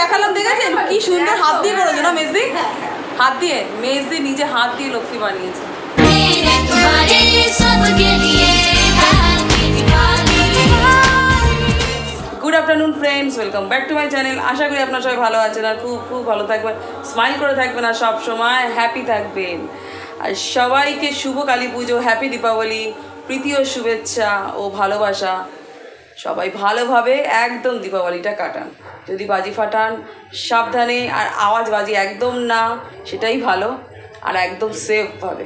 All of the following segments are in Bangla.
দেখালাম, দেখেছেন কি সুন্দর হাত দিয়ে করেছো না মেজদি? হাত দিয়ে মেজদি নিজে হাত দিয়ে লক্ষ্মী বানিয়েছে। Good afternoon friends, welcome back to my channel. আশা করি আপনারা সবাই ভালো আছেন আর খুব খুব ভালো থাকবেন, স্মাইল করে থাকবেন আর সব সময় হ্যাপি থাকবেন। আর সবাইকে শুভ কালী পুজো, হ্যাপি দীপাবলি, প্রীতি ও শুভেচ্ছা ও ভালোবাসা। সবাই ভালোভাবে একদম দীপাবলিটা কাটান। যদি বাজি ফাটান সাবধানে, আর আওয়াজবাজি একদম না, সেটাই ভালো, আর একদম সেফভাবে।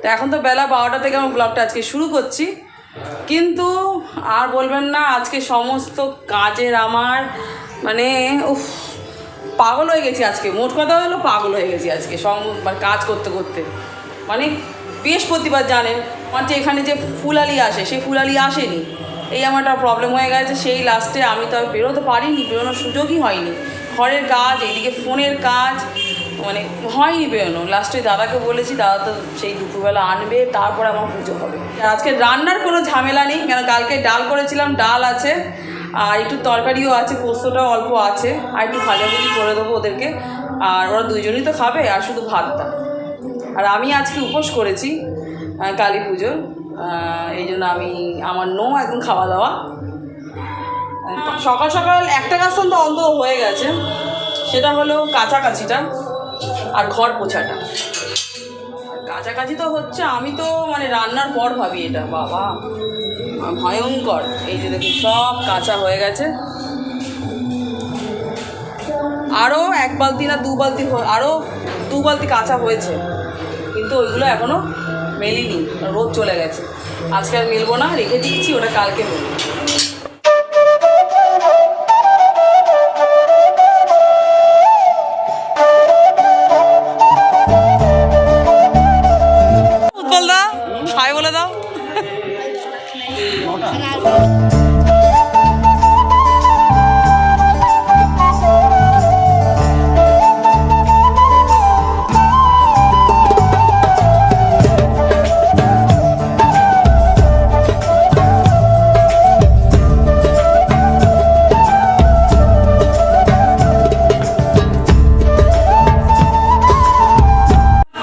তো এখন তো বেলা 12টা থেকে আমি ব্লগটা আজকে শুরু করছি, কিন্তু আর বলবেন না, আজকে সমস্ত কাজের আমার মানে উফ, পাগল হয়ে গেছি আজকে। মোট কথা হলো পাগল হয়ে গেছি আজকে কাজ করতে করতে। মানে বৃহস্পতিবার জানেন আমার যে এখানে যে ফুলালি আসে, সেই ফুলালি আসেনি, এই আমার একটা প্রবলেম হয়ে গেছে। সেই লাস্টে আমি তো আর বেরোতে পারিনি, বেরোনোর সুযোগই হয়নি। ঘরের কাজ, এইদিকে ফোনের কাজ, মানে হয়নি বেরোনো। লাস্টে দাদাকে বলেছি, দাদা তো সেই দুপুরবেলা আনবে, তারপরে আমার পুজো হবে। আজকে রান্নার কোনো ঝামেলা নেই, কেন কালকে ডাল করেছিলাম, ডাল আছে, আর একটু তরকারিও আছে, পোস্তটাও অল্প আছে, আর একটু ভাজাভুজি করে দেবো ওদেরকে, আর ওরা দুজনই তো খাবে, আর শুধু ভাতটা। আর আমি আজকে উপোস করেছি কালী পুজোর, এই জন্য আমার একদম খাওয়া দাওয়া। সকাল সকাল একটা কাজ তো অন্তত হয়ে গেছে, সেটা হলো কাছাকাছিটা আর ঘর পোছাটা। কাছাকাছি তো হচ্ছে, আমি তো মানে রান্নার পর ভাবি এটা, বাবা ভয়ঙ্কর। এই যে দেখুন সব কাঁচা হয়ে গেছে, আরও 1 বালতি না 2 বালতি, আরও 2 বালতি কাঁচা হয়েছে, কিন্তু ওইগুলো এখনও মেলিনি, রোদ চলে গেছে। আজকে আর মেলবো না, রেখে দিচ্ছি, ওটা কালকে মেলবো। উৎপল দা হাই বলে দাও।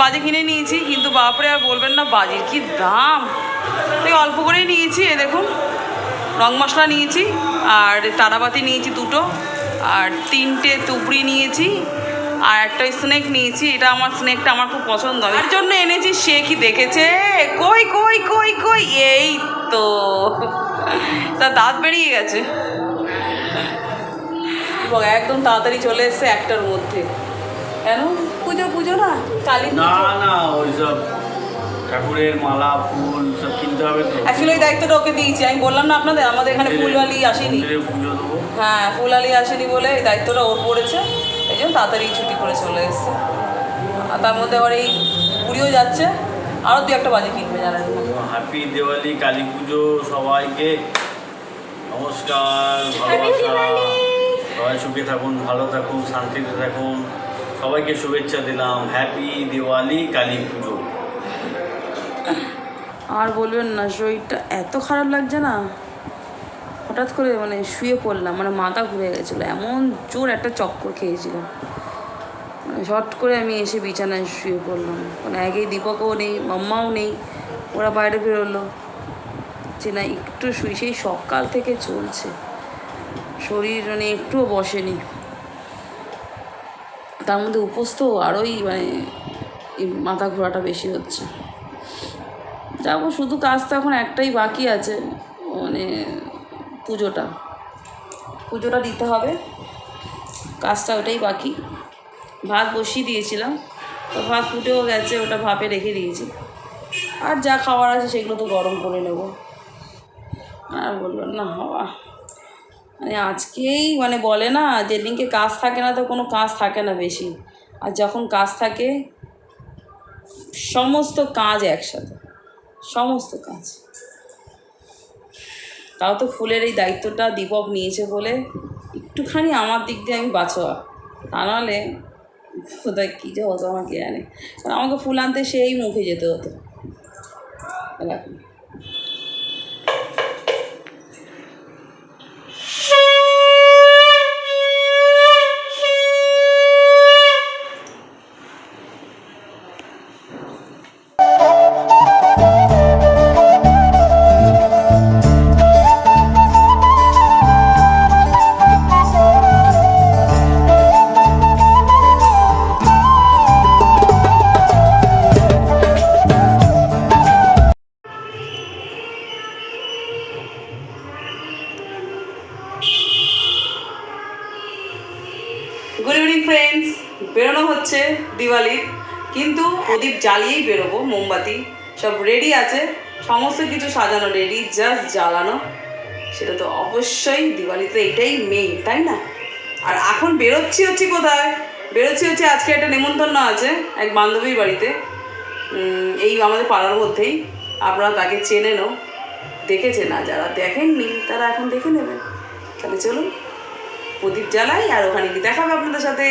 বাজি কিনে নিয়েছি, কিন্তু বাপরে আর বলবেন না বাজির কি দাম। তাই অল্প করেই নিয়েছি। এ দেখুন রং মশলা নিয়েছি, আর তারাবাতি নিয়েছি 2টো, আর 3টে তুবড়ি নিয়েছি, আর একটা স্নেক নিয়েছি। এটা স্নেকটা আমার খুব পছন্দ, এর জন্য এনেছি। সে কি দেখেছে, কই কই কই কই, এই তো তার দাঁত বেরিয়ে গেছে, একদম তাড়াতাড়ি চলে এসছে 1টার মধ্যে। কেন পুজো না কালী না না ওইসব ঠাকুরের মালা ফুল সব কিনতে হবে তো। অ্যাকচুয়ালি ওই দায়িত্বটা ওকে দিয়েছি। আমি বললাম না আপনাদের, আমাদের এখানে ফুলওয়ালি আসেনি, পুজো দেবো। হ্যাঁ ফুলওয়ালি আসেনি বলে এই দায়িত্বটা ওর পড়েছে, এই জন্য তাড়াতাড়ি ছুটি করে চলে এসছে। আর তার মধ্যে আবার এই পুরীও যাচ্ছে, আরও 2-1টা বাজি কিনবে জানেন না। হ্যাপি দিওয়ালি, কালী পুজো সবাইকে নমস্কার, ভালোবাসা। সবাই সুখে থাকুন, ভালো থাকুন, শান্তিতে থাকুন, সবাইকে শুভেচ্ছা দিলাম। হ্যাপি দিওয়ালি, কালী পুজো। আর বলবেন না, শরীরটা এত খারাপ লাগছে না, হঠাৎ করে মানে শুয়ে পড়লাম, মানে মাথা ঘুরে গেছিলো, এমন জোর একটা চক্কর খেয়েছিলাম, মানে শর্ট করে আমি এসে বিছানায় শুয়ে পড়লাম। মানে আগেই দীপকও নেই, মাম্মাও নেই, ওরা বাইরে বেরোলো, যে না একটু শুই। সেই সকাল থেকে চলছে, শরীর মানে একটুও বসেনি। তার মধ্যে উপোস তো আরোই মানে মাথা ঘোরাটা বেশি হচ্ছে। যাবো, শুধু কাজ তো এখন একটাই বাকি আছে, মানে পুজোটা দিতে হবে, কাজটা ওটাই বাকি। ভাত বসিয়ে দিয়েছিলাম, তো ভাত ফুটেও গেছে, ওটা ভাপে রেখে দিয়েছি, আর যা খাবার আছে সেগুলো তো গরম করে নেব। আর বলবেন না হওয়া, মানে আজকেই মানে বলে না, যেদিনকে কাজ থাকে না তো কোনো কাজ থাকে না বেশি, আর যখন কাজ থাকে সমস্ত কাজ একসাথে, সমস্ত কাজ। তাও তো ফুলের এই দায়িত্বটা দীপক নিয়েছে বলে একটুখানি আমার দিক দিয়ে আমি বাঁচোয়া, তা নাহলে কোথায় কী যে হতো আমাকে জানে। কারণ আমাকে ফুল আনতে সেই মুখে যেতে হতো। গুড ইভিনিং ফ্রেন্ডস, বেরোনো হচ্ছে দিওয়ালির, কিন্তু প্রদীপ জ্বালিয়েই বেরোবো। মোমবাতি সব রেডি আছে, সমস্ত কিছু সাজানো রেডি, জাস্ট জ্বালানো। সেটা তো অবশ্যই দিওয়ালিতে এটাই মেইন, তাই না? আর এখন বেরোচ্ছি কোথায়? বেরোচ্ছি আজকে একটা নেমন্তন্ন আছে এক বান্ধবীর বাড়িতে, এই আমাদের পাড়ার মধ্যেই। আপনারা তাকে চেনেনও, দেখেছে না, যারা দেখেননি তারা এখন দেখে নেবেন। তাহলে চলুন প্রদীপ জ্বালাই, আর ওখানে কি দেখাবে আপনাদের সাথে।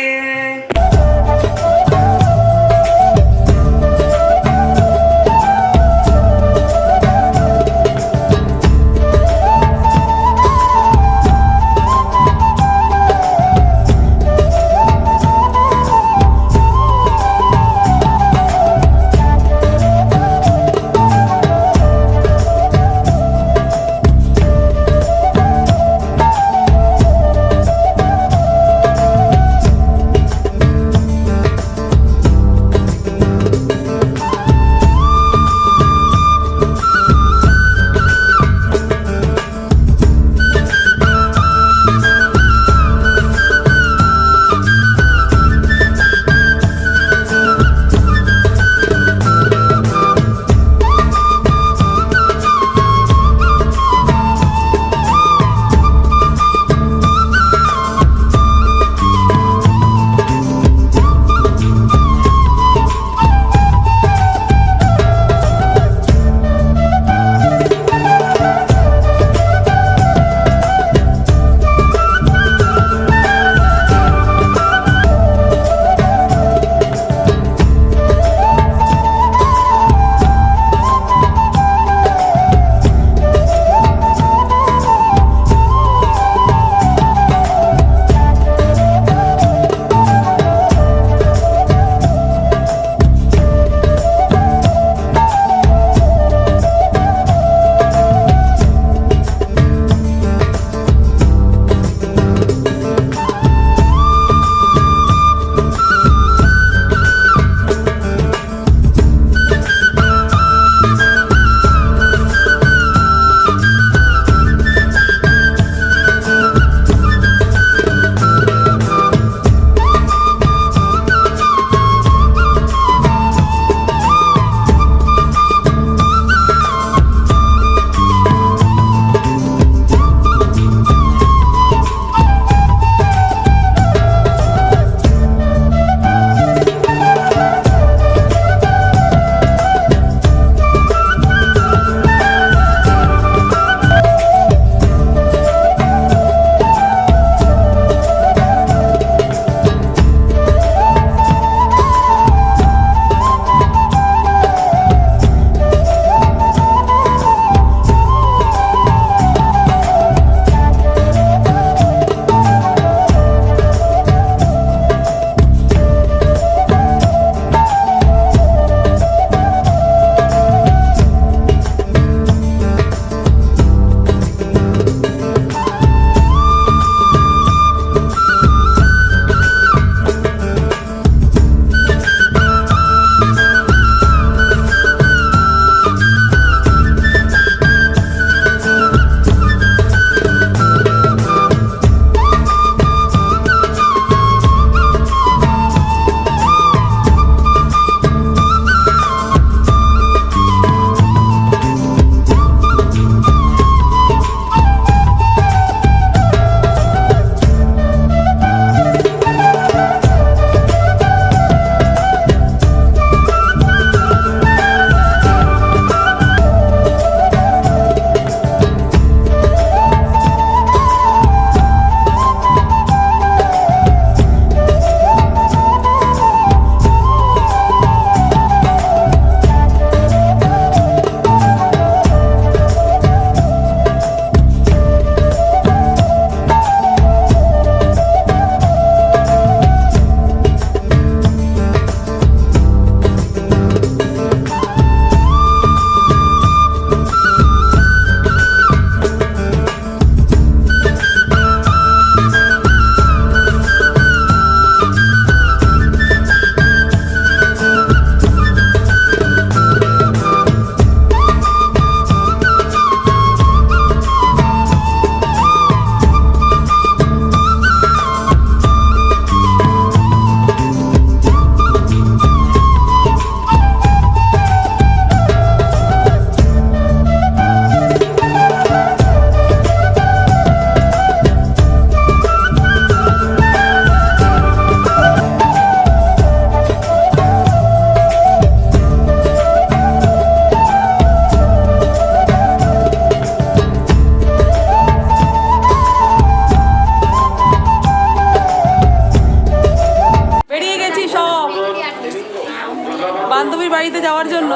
বাড়িতে যাওয়ার জন্য।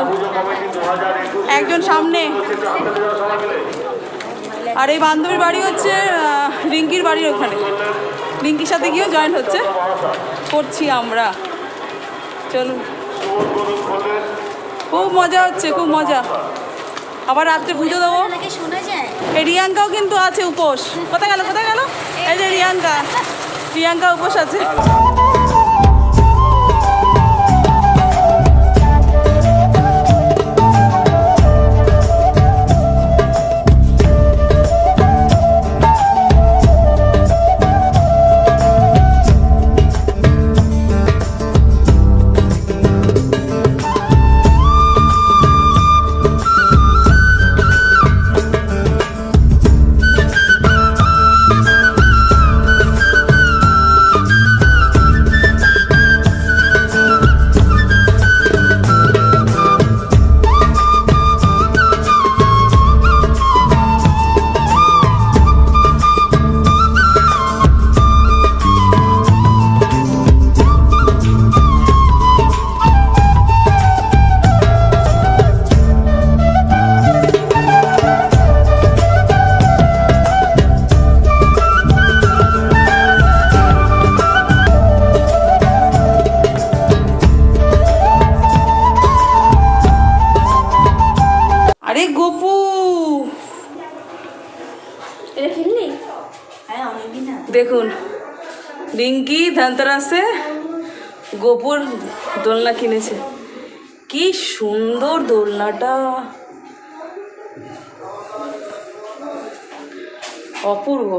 একজন সামনে, আর এই বান্ধবীর বাড়ি হচ্ছে রিঙ্কির বাড়ির ওখানে। রিঙ্কির সাথে গিয়েও জয়েন করছি আমরা। চলুন, খুব মজা হচ্ছে, খুব মজা। আবার রাত্রে পুজো দেবো। এই রিয়াঙ্কাও কিন্তু আছে উপোস। কোথায় গেল, কোথায় গেল? এই যে রিয়াঙ্কা উপোস আছে। আরে গোপু, দেখুন রিঙ্কি ধনতেরাসে গোপুর দোলনা কিনেছে। কি সুন্দর দোলনাটা, অপূর্ব।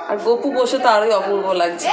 আর গোপু বসে তো আরোই অপূর্ব লাগছে।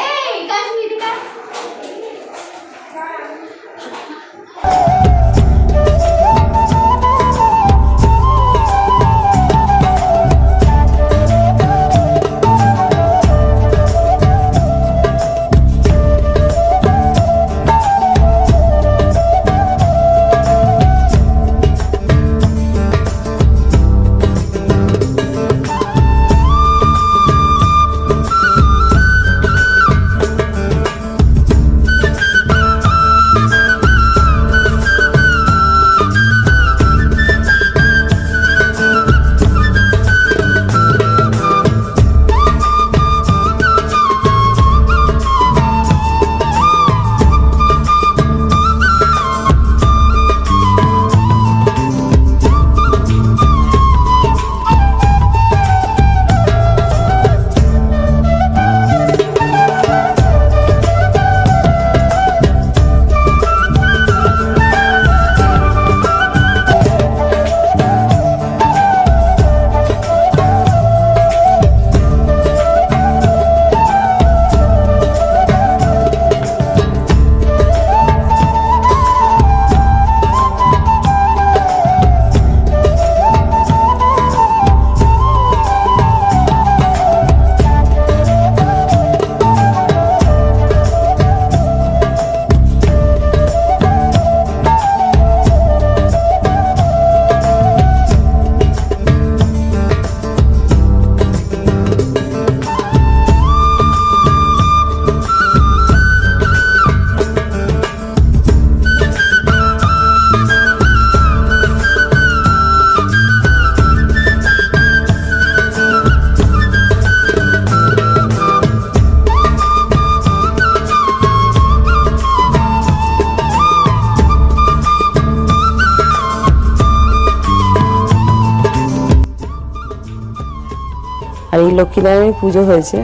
আর এই লক্ষ্মীনারায়ণের পুজো হয়েছে,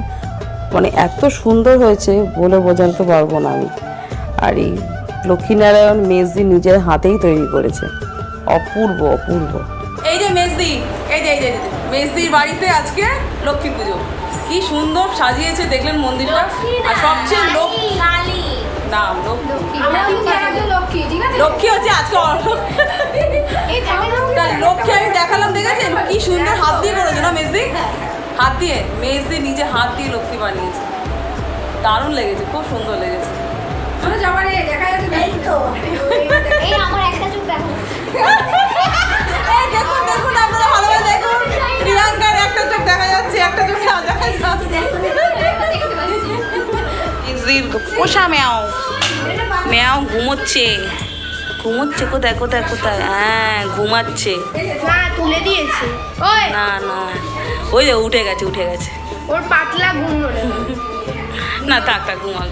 মানে এত সুন্দর হয়েছে বলে বোঝাতে পারবো না আমি। আর এই লক্ষ্মীনারায়ণ মেজদি নিজের হাতেই তৈরি করেছে, অপূর্ব অপূর্ব। এই যে মেজদি, এই যে মেজদির বাড়িতে আজকে লক্ষ্মী পুজো। কি সুন্দর সাজিয়েছে দেখলেন মন্দিরটা। আর সবচেয়ে নাম লক্ষ্মী হচ্ছে আজকে লক্ষ্মী আমি দেখালাম, দেখেছেন কি সুন্দর হাত দিয়ে করেছে না মেজদি? হাত দিয়ে মেজদি নিজে হাত দিয়ে লক্ষ্মী বানিয়েছে, দারুণ লেগেছে, খুব সুন্দর লেগেছে। দেখুন দেখুন আপনারা ভালোভাবে দেখুন, প্রিয়াঙ্কার একটা চোখ দেখা যাচ্ছে, একটা চোখ না দেখা যাচ্ছে। পোষা ম্যাও ম্যাও ঘুমোচ্ছে। ঘুমোচ্ছে কোথায় কোথায় কোথায়? হ্যাঁ ঘুমাচ্ছে। না তুলে দিয়েছে। ওই না না, ওই যে উঠে গেছে উঠে গেছে। ওর পাতলা ঘুম ধরে। না থাক থাক ঘুমাক।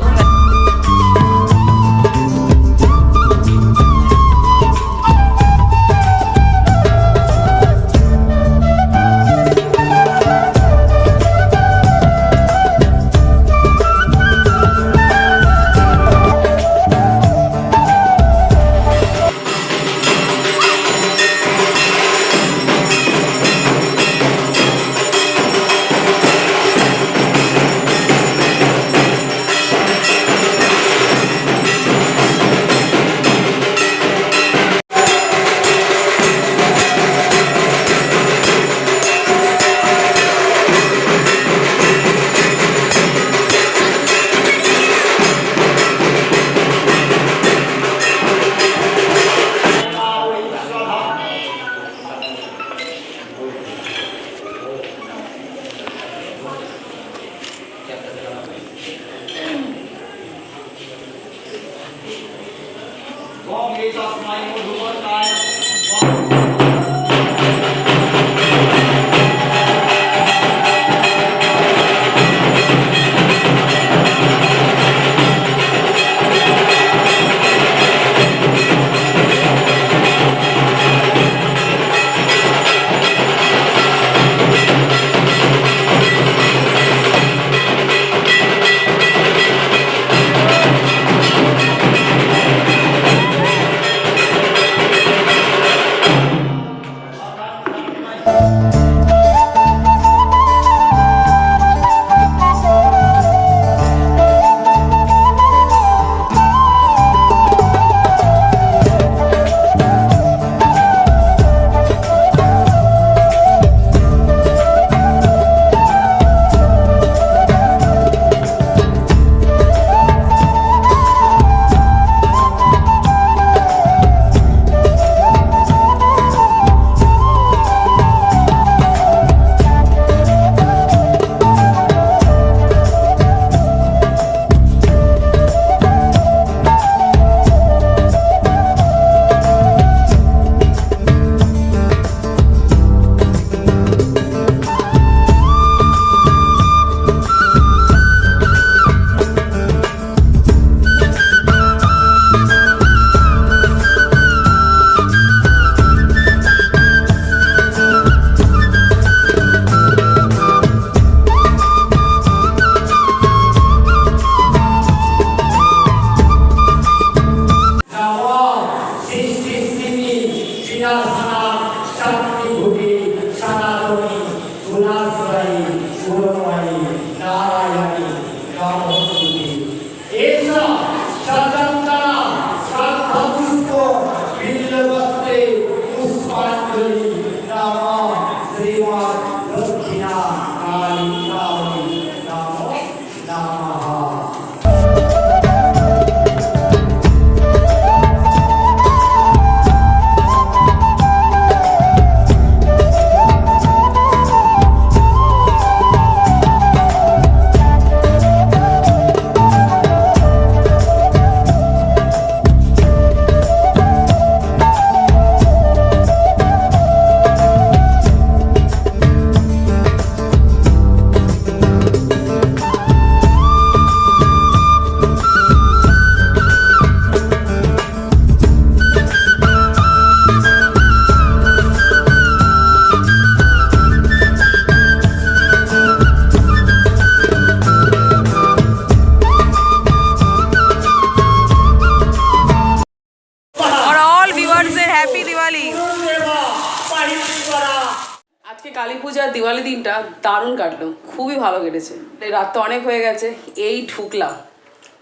আজকে কালী পূজার দিওয়ালি দিনটা দারুণ কাটলো, খুবই ভালো কেটেছে। রাত তো অনেক হয়ে গেছে, এই ঢুকলাম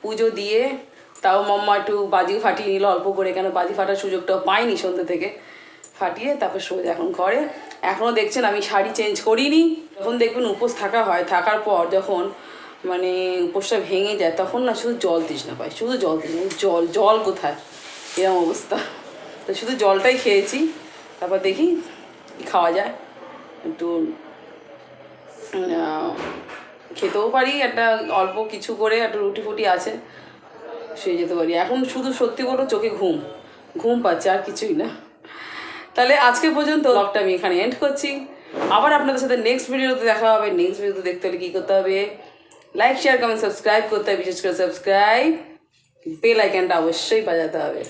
পুজো দিয়ে, তাও মাম্মা একটু বাজি ফাটিয়ে নিল অল্প করে, কেন বাজি ফাটার সুযোগটাও পাইনি সন্ধ্যে থেকে, ফাটিয়ে তারপর সোজা এখন ঘরে। এখনও দেখছেন আমি শাড়ি চেঞ্জ করিনি। যখন দেখবেন উপোস থাকা হয়, থাকার পর যখন মানে উপোসটা ভেঙে যায় তখন না শুধু জল তৃষ্ণা পায়, শুধু জল তৃষ্ণা, জল জল কোথায়, এরকম অবস্থা। তো শুধু জলটাই খেয়েছি, তারপর দেখি খাওয়া যায়, একটু খেতেও পারি, একটা অল্প কিছু করে একটা রুটি ফুটি আছে শুয়ে যেতে পারি। এখন শুধু সত্যি বলো চোখে ঘুম, ঘুম পাচ্ছে আর কিছুই না। তাহলে আজকে পর্যন্ত ব্লগটা আমি এখানে এন্ড করছি। আবার আপনাদের সাথে নেক্সট ভিডিওতে দেখা হবে। নেক্সট ভিডিওতে দেখতে হলে কী করতে হবে, লাইক শেয়ার কমেন্ট সাবস্ক্রাইব করতে হবে, বিশেষ করে সাবস্ক্রাইব, বেল আইকনটা অবশ্যই বাজাতে হবে।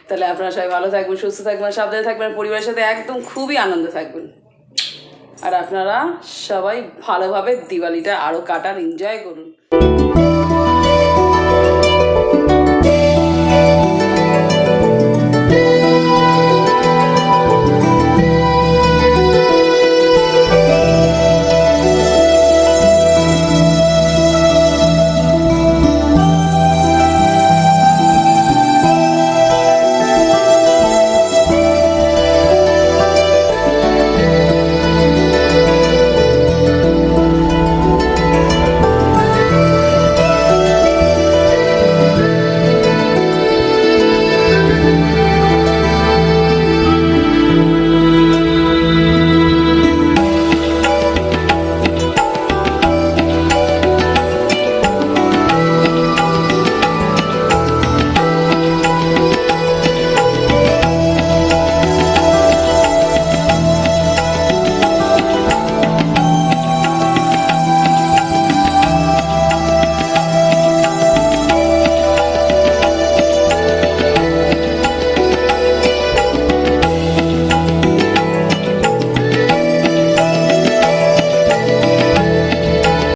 তাহলে আপনারা সবাই ভালো থাকবেন, সুস্থ থাকবেন, সাবধানে থাকবেন, পরিবারের সাথে একদম খুবই আনন্দে থাকবেন। আর আপনারা সবাই ভালোভাবে দিওয়ালিটা আরও কাটান, এনজয় করুন।